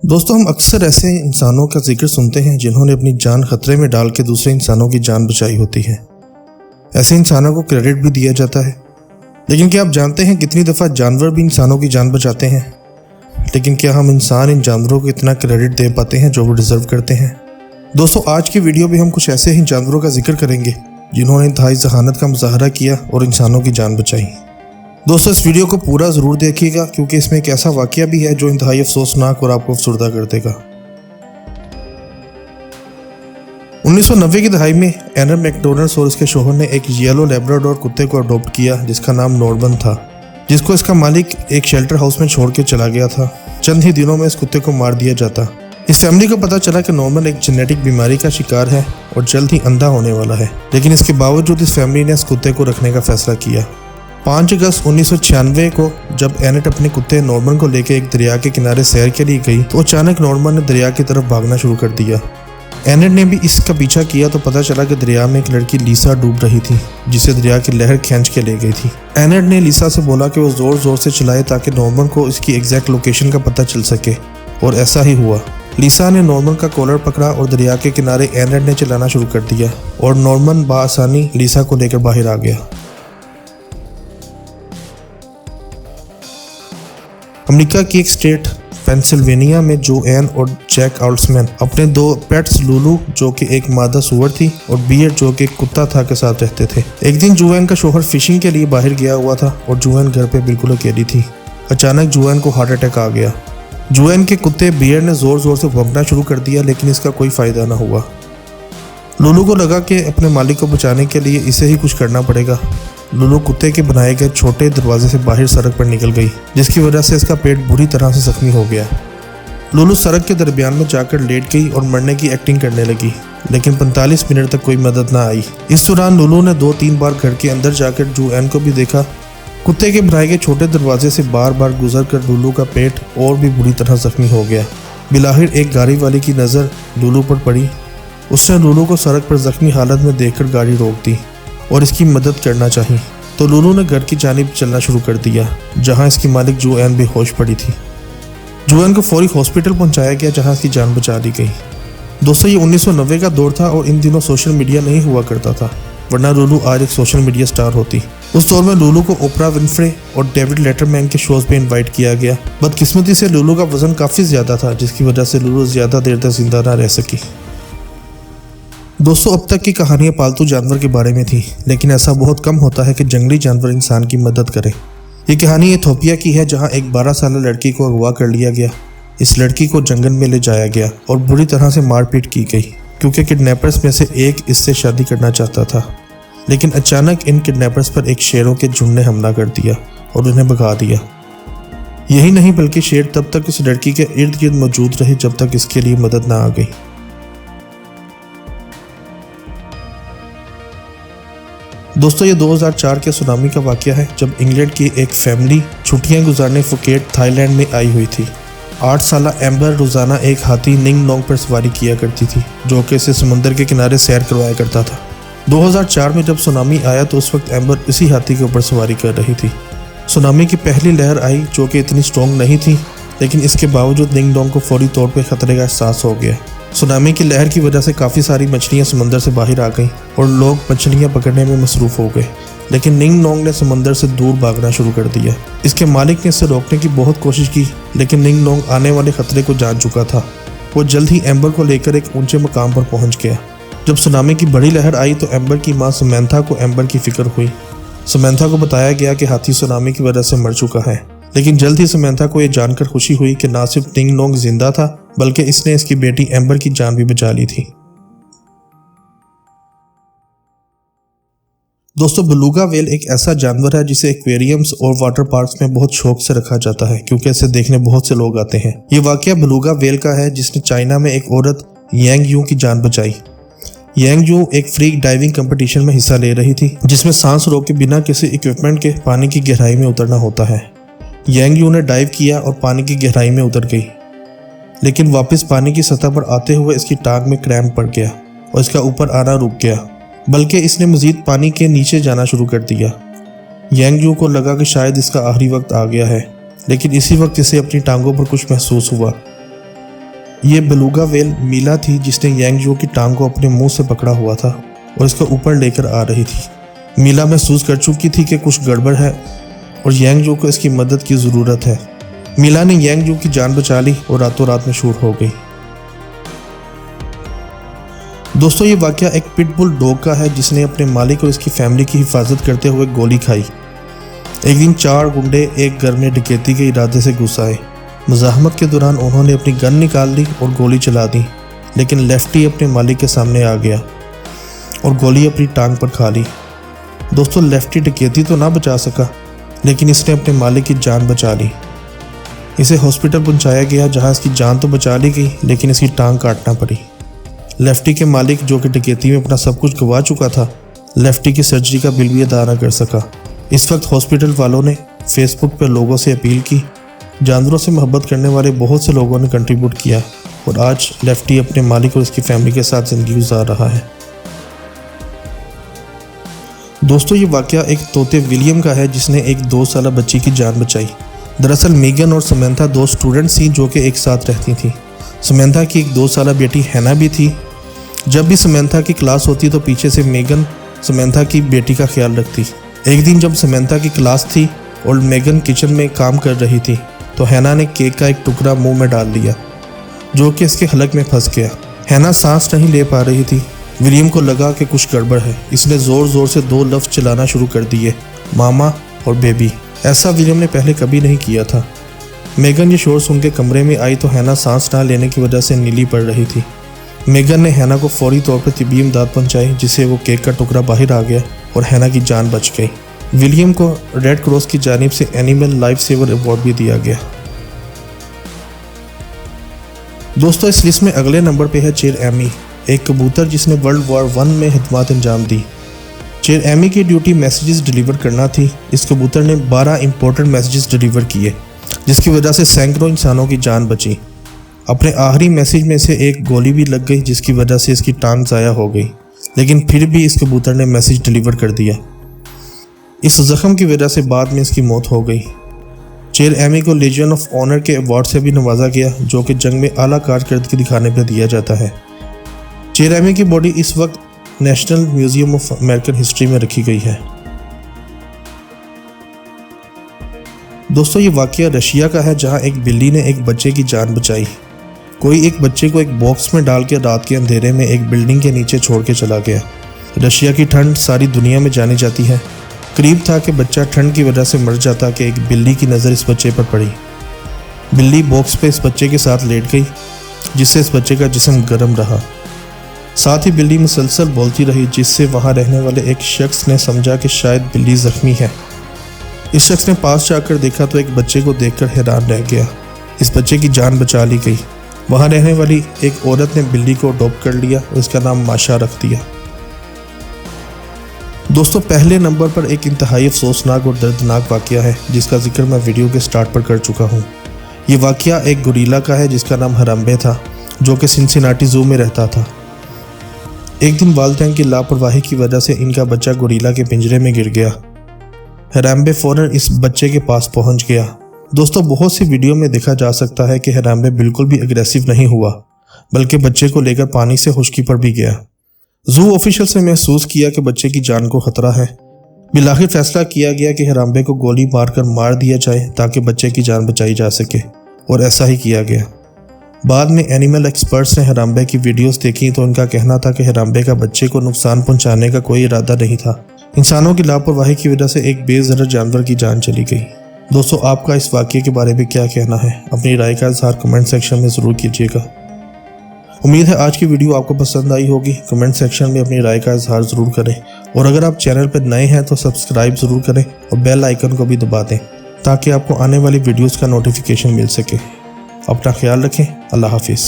दोस्तों, हम अक्सर ऐसे इंसानों का जिक्र सुनते हैं जिन्होंने अपनी जान खतरे में डाल के दूसरे इंसानों की जान बचाई होती है। ऐसे इंसानों को क्रेडिट भी दिया जाता है, लेकिन क्या आप जानते हैं कितनी दफ़ा जानवर भी इंसानों की जान बचाते हैं? लेकिन क्या हम इंसान इन जानवरों को इतना क्रेडिट दे पाते हैं जो वो डिज़र्व करते हैं? दोस्तों, आज की वीडियो में हम कुछ ऐसे ही जानवरों का जिक्र करेंगे जिन्होंने इंतहाई ज़हानत का मुजाहरा किया और इंसानों की जान बचाई। दोस्तों, इस वीडियो को पूरा ज़रूर देखिएगा क्योंकि इसमें एक ऐसा वाक़या भी है जो इंतहाई अफसोसनाक और आपको अफसुर्दा कर देगा। 1990 की दहाई में एनर मैकडोनल्ड्स और उसके शोहर ने एक येलो लैब्राडोर कुत्ते को अडॉप्ट किया जिसका नाम नॉर्मन था, जिसको इसका मालिक एक शेल्टर हाउस में छोड़ के चला गया था। चंद ही दिनों में इस कुत्ते को मार दिया जाता। इस फैमिली को पता चला कि नॉर्मन एक जेनेटिक बीमारी का शिकार है और जल्द ही अंधा होने वाला है, लेकिन इसके बावजूद इस फैमिली ने इस कुत्ते को रखने का फैसला किया। 5 अगस्त 1996 को जब एनेट अपने कुत्ते नॉर्मन को लेकर एक दरिया के किनारे सैर के लिए गई तो अचानक नॉर्मन ने दरिया की तरफ भागना शुरू कर दिया। एनेट ने भी इसका पीछा किया तो पता चला कि दरिया में एक लड़की लीसा डूब रही थी, जिसे दरिया की लहर खींच के ले गई थी। एनेट ने लीसा से बोला कि वो जोर जोर से चिल्लाए ताकि नॉर्मन को इसकी एग्जैक्ट लोकेशन का पता चल सके, और ऐसा ही हुआ। लीसा ने नॉर्मन का कॉलर पकड़ा और दरिया के किनारे एनेट ने चिल्लाना शुरू कर दिया और नॉर्मन बआसानी लीसा को लेकर बाहर आ गया। अमेरिका की एक स्टेट पेंसिल्वेनिया में जोएन और जैक आल्ट्समैन अपने 2 पेट्स लुलू, जो कि एक मादा सूअर थी, और बियर, जो कि एक कुत्ता था, के साथ रहते थे। एक दिन जोएन का शोहर फिशिंग के लिए बाहर गया हुआ था और जोएन घर पे बिल्कुल अकेली थी। अचानक जोएन को हार्ट अटैक आ गया। जोएन के कुत्ते बियर ने जोर जोर से भौंकना शुरू कर दिया, लेकिन इसका कोई फायदा न हुआ। लुलू को लगा कि अपने मालिक को बचाने के लिए इसे ही कुछ करना पड़ेगा। लुलू कुत्ते के बनाए गए छोटे दरवाजे से बाहर सड़क पर निकल गई, जिसकी वजह से इसका पेट बुरी तरह से जख्मी हो गया। लुलू सड़क के दरमियान में जाकर लेट गई और मरने की एक्टिंग करने लगी, लेकिन 45 मिनट तक कोई मदद ना आई। इस दौरान लुलू ने 2-3 बार घर के अंदर जाकर जोएन को भी देखा। कुत्ते के बनाए गए छोटे दरवाजे से बार बार गुजर कर लुलू का पेट और भी बुरी तरह जख्मी हो गया। बिलाखिर एक गाड़ी वाले की नज़र लुलू पर पड़ी। उसने लुलू को सड़क पर जख्मी हालत में देखकर गाड़ी रोक दी और इसकी मदद करना चाहिए, तो लुलू ने घर की जानिब चलना शुरू कर दिया, जहां इसकी मालिक जोएन बेहोश पड़ी थी। जोएन को फौरी हॉस्पिटल पहुंचाया गया, जहां इसकी जान बचा दी गई। दोस्तों, ये 1990 का दौर था और इन दिनों सोशल मीडिया नहीं हुआ करता था, वरना लुलू आज एक सोशल मीडिया स्टार होती। उस दौर में लुलू को ओपरा विनफ्रे और डेविड लेटरमैन के शोज पे इन्वाइट किया गया। बदकिस्मती से लुलू का वजन काफ़ी ज़्यादा था, जिसकी वजह से लुलू ज़्यादा देर तक जिंदा ना रह सकी। दोस्तों, अब तक की कहानियाँ पालतू जानवर के बारे में थी, लेकिन ऐसा बहुत कम होता है कि जंगली जानवर इंसान की मदद करें। ये कहानी इथियोपिया की है, जहाँ एक 12 साल लड़की को अगवा कर लिया गया। इस लड़की को जंगल में ले जाया गया और बुरी तरह से मारपीट की गई, क्योंकि किडनैपर्स में से एक इससे शादी करना चाहता था। लेकिन अचानक इन किडनैपर्स पर एक शेरों के झुंड ने हमला कर दिया और उन्हें भगा दिया। यही नहीं, बल्कि शेर तब तक उस लड़की के इर्द गिर्द मौजूद रहे जब तक इसके लिए मदद ना आ गई। दोस्तों, ये 2004 के सुनामी का वाक़या है, जब इंग्लैंड की एक फैमिली छुट्टियां गुजारने फुकेट थाईलैंड में आई हुई थी। 8 साल एम्बर रोज़ाना एक हाथी निंग नोंग पर सवारी किया करती थी, जो कि इसे समुद्र के किनारे सैर करवाया करता था। 2004 में जब सुनामी आया तो उस वक्त एम्बर इसी हाथी के ऊपर सवारी कर रही थी। सुनामी की पहली लहर आई, जो कि इतनी स्ट्रॉन्ग नहीं थी, लेकिन इसके बावजूद निंग नोंग को फौरी तौर पर खतरे का एहसास हो गया। सुनामी की लहर की वजह से काफ़ी सारी मछलियाँ समंदर से बाहर आ गईं और लोग मछलियाँ पकड़ने में मसरूफ़ हो गए, लेकिन निंग नोंग ने समंदर से दूर भागना शुरू कर दिया। इसके मालिक ने इसे रोकने की बहुत कोशिश की, लेकिन निंग नोंग आने वाले खतरे को जान चुका था। वो जल्द ही एम्बर को लेकर एक ऊंचे मकाम पर पहुंच गया। जब सुनामी की बड़ी लहर आई तो एम्बर की माँ समैंथा को एम्बर की फिक्र हुई। समैंथा को बताया गया कि हाथी सुनामी की वजह से मर चुका है, लेकिन जल्द ही समैंथा को यह जानकर खुशी हुई कि ना सिर्फ निंग नोंग जिंदा था, बल्कि इसने इसकी बेटी एम्बर की जान भी बचा ली थी। दोस्तों, बेलुगा व्हेल एक ऐसा जानवर है जिसे एक्वेरियम्स और वाटर पार्क्स में बहुत शौक से रखा जाता है, क्योंकि इसे देखने बहुत से लोग आते हैं। ये वाकया बेलुगा व्हेल का है, जिसने चाइना में एक औरत यांग यू की जान बचाई। यांग यू एक फ्री डाइविंग कंपटीशन में हिस्सा ले रही थी, जिसमें सांस रोके बिना किसी इक्विपमेंट के पानी की गहराई में उतरना होता है। यांग यू ने डाइव किया और पानी की गहराई में उतर गई, लेकिन वापस पानी की सतह पर आते हुए इसकी टांग में क्रैम्प पड़ गया और इसका ऊपर आना रुक गया, बल्कि इसने मजीद पानी के नीचे जाना शुरू कर दिया। यांग यू को लगा कि शायद इसका आखिरी वक्त आ गया है, लेकिन इसी वक्त इसे अपनी टांगों पर कुछ महसूस हुआ। ये बेलुगा व्हेल मीला थी जिसने यांग जो की टांग को अपने मुंह से पकड़ा हुआ था और इसको ऊपर लेकर आ रही थी। मीला महसूस कर चुकी थी कि कुछ गड़बड़ है और यांग जो को इसकी मदद की ज़रूरत है। मीला ने यांग जो की जान बचा ली और रातों रात में शूट हो गई। दोस्तों ये वाकया एक पिटबुल डॉग का है जिसने अपने मालिक और इसकी फैमिली की हिफाजत करते हुए गोली खाई। एक दिन 4 गुंडे एक घर में डकैती के इरादे से घुस आए। मुज़ाहमत के दौरान उन्होंने अपनी गन निकाल ली और गोली चला दी, लेकिन लेफ्टी अपने मालिक के सामने आ गया और गोली अपनी टांग पर खा ली। दोस्तों लेफ्टी डकैती तो ना बचा सका, लेकिन इसने अपने मालिक की जान बचा ली। इसे हॉस्पिटल पहुंचाया गया जहां इसकी जान तो बचा ली गई, लेकिन इसकी टांग काटना पड़ी। लेफ्टी के मालिक जो कि डकैती में अपना सब कुछ गंवा चुका था, लेफ्टी की सर्जरी का बिल भी अदा न कर सका। इस वक्त हॉस्पिटल वालों ने फेसबुक पर लोगों से अपील की। जानवरों से मोहब्बत करने वाले बहुत से लोगों ने कंट्रीब्यूट किया और आज लेफ्टी अपने मालिक और उसकी फैमिली के साथ ज़िंदगी गुजार रहा है। दोस्तों ये वाकया एक तोते विलियम का है जिसने एक 2 साल बच्ची की जान बचाई। दरअसल मेगन और समंथा 2 स्टूडेंट्स थी जो कि एक साथ रहती थी। समंथा की एक 2 साल बेटी हैना भी थी। जब भी समंथा की क्लास होती तो पीछे से मेगन समंथा की बेटी का ख्याल रखती। एक दिन जब समंथा की क्लास थी और मेगन किचन में काम कर रही थी तो हैना ने केक का एक टुकड़ा मुंह में डाल दिया जो कि इसके हलक में फंस गया। हैना सांस नहीं ले पा रही थी। विलियम को लगा कि कुछ गड़बड़ है। इसने ज़ोर ज़ोर से 2 लफ्ज़ चलाना शुरू कर दिए, मामा और बेबी। ऐसा विलियम ने पहले कभी नहीं किया था। मेगन ये शोर सुन के कमरे में आई तो हैना सांस ना लेने की वजह से नीली पड़ रही थी। मेगन ने हैना को फौरी तौर पर तिब्बी इमदाद पहुंचाई, जिससे वो केक का टुकड़ा बाहर आ गया और हैना की जान बच गई। विलियम को रेड क्रॉस की जानिब से एनिमल लाइफ सेवर अवार्ड भी दिया गया। दोस्तों इस लिस्ट में अगले नंबर पे है चेर एमी, एक कबूतर जिसने वर्ल्ड वॉर 1 में खिदमत अंजाम दी। चेर एमी की ड्यूटी मैसेजेस डिलीवर करना थी। इस कबूतर ने 12 इंपॉर्टेंट मैसेजेस डिलीवर किए, जिसकी वजह से सैकड़ों इंसानों की जान बची। अपने आखिरी मैसेज में से एक गोली भी लग गई, जिसकी वजह से इसकी टांग ज़ाया हो गई, लेकिन फिर भी इस कबूतर ने मैसेज डिलीवर कर दिया। इस जख्म की वजह से बाद में इसकी मौत हो गई। चेर एमी को लीजियन ऑफ ऑनर के अवार्ड से भी नवाजा गया, जो कि जंग में आला कारकर्दगी दिखाने पर दिया जाता है। चेर एमी की बॉडी इस वक्त national museum of American history में रखी गई है। दोस्तों ये वाकया रशिया का है, जहां एक बिल्ली ने एक बच्चे की जान बचाई। कोई एक बच्चे को एक बॉक्स में डाल के रात के अंधेरे में एक बिल्डिंग के नीचे छोड़ के चला गया। रशिया की ठंड सारी दुनिया में जानी जाती है। करीब था कि बच्चा ठंड की वजह से मर जाता कि एक बिल्ली की नज़र इस बच्चे पर पड़ी। बिल्ली बॉक्स पे इस बच्चे के साथ लेट गई, जिससे इस बच्चे का जिस्म गर्म रहा। साथ ही बिल्ली मुसलसल बोलती रही, जिससे वहाँ रहने वाले एक शख्स ने समझा कि शायद बिल्ली ज़ख्मी है। इस शख्स ने पास जाकर देखा तो एक बच्चे को देखकर हैरान रह गया। इस बच्चे की जान बचा ली गई। वहाँ रहने वाली एक औरत ने बिल्ली को अडॉप्ट कर लिया और इसका नाम माशा रख दिया। दोस्तों पहले नंबर पर एक इंतहाई अफसोसनाक और दर्दनाक वाकया है, जिसका जिक्र मैं वीडियो के स्टार्ट पर कर चुका हूँ। ये वाकया एक गोरिल्ला का है जिसका नाम हराम्बे था, जो कि सिनसिनाटी ज़ू में रहता था। एक दिन वालिदैन की लापरवाही की वजह से इनका बच्चा गोरिल्ला के पिंजरे में गिर गया। हराम्बे फौरन इस बच्चे के पास पहुंच गया। दोस्तों बहुत सी वीडियो में देखा जा सकता है कि हराम्बे बिल्कुल भी अग्रेसिव नहीं हुआ, बल्कि बच्चे को लेकर पानी से खुशकी पर भी गया। जू ऑफिशियल्स ने महसूस किया कि बच्चे की जान को खतरा है। बिलाखिर फैसला किया गया कि हराम्बे को गोली मारकर मार दिया जाए ताकि बच्चे की जान बचाई जा सके, और ऐसा ही किया गया। बाद में एनिमल एक्सपर्ट्स ने हराम्बे की वीडियोस देखी तो उनका कहना था कि हराम्बे का बच्चे को नुकसान पहुंचाने का कोई इरादा नहीं था। इंसानों की लापरवाही की वजह से एक बेज़रर जानवर की जान चली गई। दोस्तों आपका इस वाक़ये के बारे में क्या कहना है? अपनी राय का इज़हार कमेंट सेक्शन में ज़रूर कीजिएगा। उम्मीद है आज की वीडियो आपको पसंद आई होगी। कमेंट सेक्शन में अपनी राय का इज़हार ज़रूर करें, और अगर आप चैनल पर नए हैं तो सब्सक्राइब ज़रूर करें और बेल आइकन को भी दबा दें, ताकि आपको आने वाली वीडियोज़ का नोटिफिकेशन मिल सके। अपना ख्याल रखें। अल्लाह हाफिज़।